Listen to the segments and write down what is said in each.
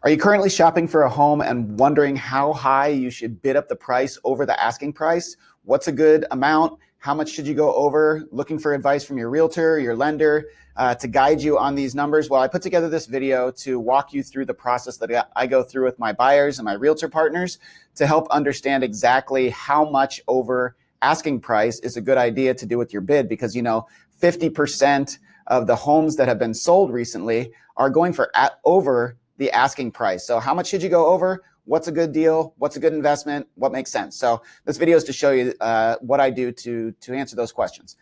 Are you currently shopping for a home and wondering how high you should bid up the price over the asking price? What's a good amount? How much should you go over? Looking for advice from your realtor, your lender, to guide you on these numbers? Well, I put together this video to walk you through the process that I go through with my buyers and my realtor partners to help understand exactly how much over asking price is a good idea to do with your bid, because 50% of the homes that have been sold recently are going for over the asking price. So how much should you go over? What's a good deal? What's a good investment? What makes sense? So this video is to show you what I do to answer those questions.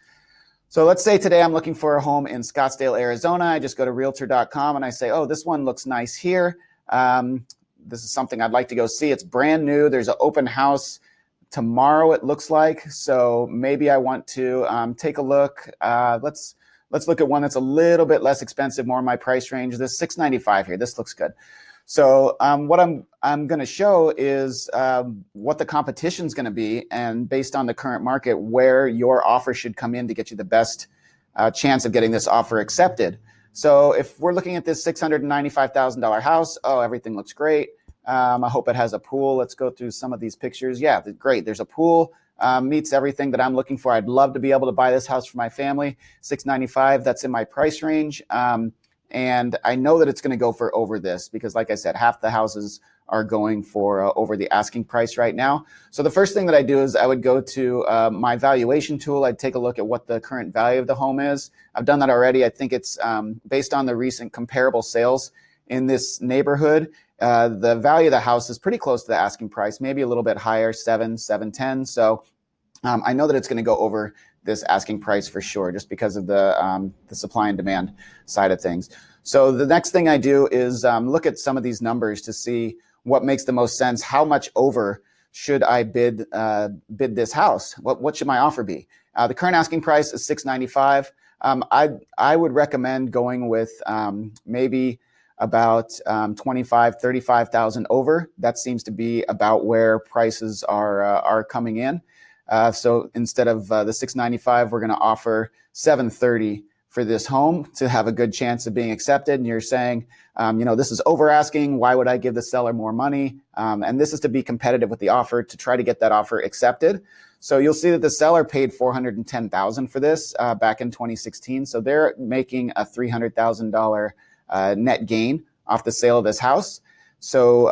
So let's say today I'm looking for a home in Scottsdale, Arizona. I just go to realtor.com and I say, oh, this one looks nice here. This is something I'd like to go see. It's brand new. There's an open house tomorrow, it looks like. So maybe I want to take a look. Let's look at one that's a little bit less expensive, more in my price range. This $695 here. This looks good. So what I'm going to show is what the competition is going to be, and based on the current market, where your offer should come in to get you the best chance of getting this offer accepted. So if we're looking at this $695,000 house, oh, everything looks great. I hope it has a pool. Let's go through some of these pictures. Yeah, great. There's a pool. Meets everything that I'm looking for. I'd love to be able to buy this house for my family. $695, that's in my price range. And I know that it's going to go for over this because, like I said, half the houses are going for over the asking price right now. So the first thing that I do is I would go to my valuation tool. I'd take a look at what the current value of the home is. I've done that already. I think it's based on the recent comparable sales in this neighborhood. The value of the house is pretty close to the asking price, maybe a little bit higher, 710. So I know that it's going to go over this asking price for sure, just because of the supply and demand side of things. So the next thing I do is look at some of these numbers to see what makes the most sense. How much over should I bid this house? What should my offer be? The current asking price is $695. I would recommend going with maybe about 35,000 over. That seems to be about where prices are coming in. So instead of the $695, we're going to offer $730 for this home to have a good chance of being accepted. And you're saying, this is over asking. Why would I give the seller more money? And this is to be competitive with the offer to try to get that offer accepted. So you'll see that the seller paid $410,000 for this back in 2016. So they're making a $300,000 net gain off the sale of this house. So,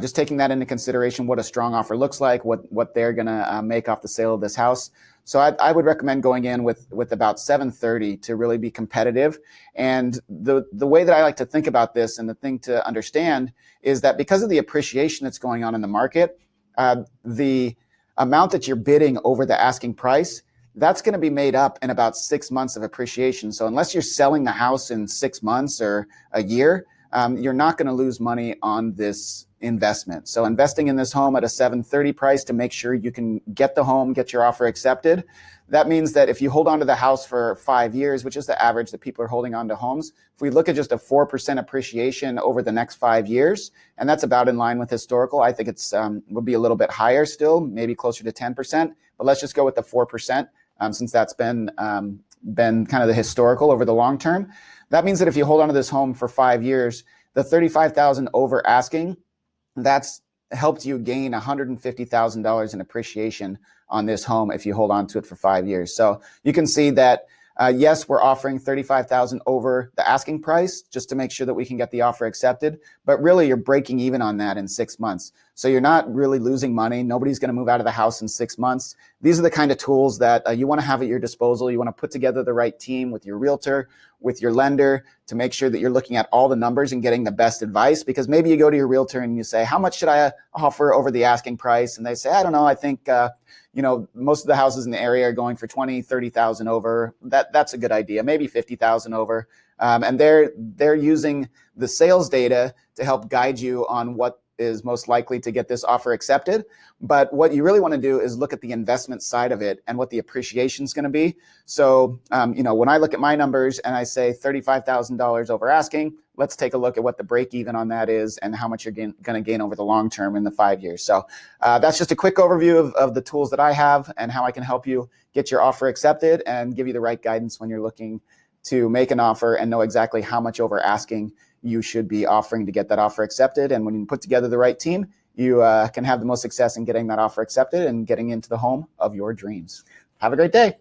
just taking that into consideration, what a strong offer looks like, what they're going to make off the sale of this house. So I would recommend going in with about 730 to really be competitive. And the way that I like to think about this, and the thing to understand, is that because of the appreciation that's going on in the market, the amount that you're bidding over the asking price, that's going to be made up in about 6 months of appreciation. So unless you're selling the house in 6 months or a year, you're not going to lose money on this investment. So investing in this home at a 730 price to make sure you can get the home, get your offer accepted. That means that if you hold on to the house for 5 years, which is the average that people are holding on to homes, if we look at just a 4% appreciation over the next 5 years, and that's about in line with historical, I think it's will be a little bit higher still, maybe closer to 10%, but let's just go with the 4%. Since that's been kind of the historical over the long term. That means that if you hold on to this home for 5 years, the $35,000 over asking, that's helped you gain $150,000 in appreciation on this home if you hold on to it for 5 years. So you can see that, yes, we're offering $35,000 over the asking price just to make sure that we can get the offer accepted, but really you're breaking even on that in 6 months. So you're not really losing money. Nobody's going to move out of the house in 6 months. These are the kind of tools that you want to have at your disposal. You want to put together the right team with your realtor, with your lender, to make sure that you're looking at all the numbers and getting the best advice. Because maybe you go to your realtor and you say, how much should I offer over the asking price? And they say, I don't know, I think most of the houses in the area are going for 20, 30,000 over. That's a good idea. Maybe 50,000 over. And they're using the sales data to help guide you on what is most likely to get this offer accepted. But what you really want to do is look at the investment side of it and what the appreciation is going to be. So, when I look at my numbers and I say $35,000 over asking, let's take a look at what the break even on that is and how much you're going to gain over the long term in the 5 years. So that's just a quick overview of the tools that I have and how I can help you get your offer accepted and give you the right guidance when you're looking to make an offer and know exactly how much over asking you should be offering to get that offer accepted. And when you put together the right team, you can have the most success in getting that offer accepted and getting into the home of your dreams. Have a great day.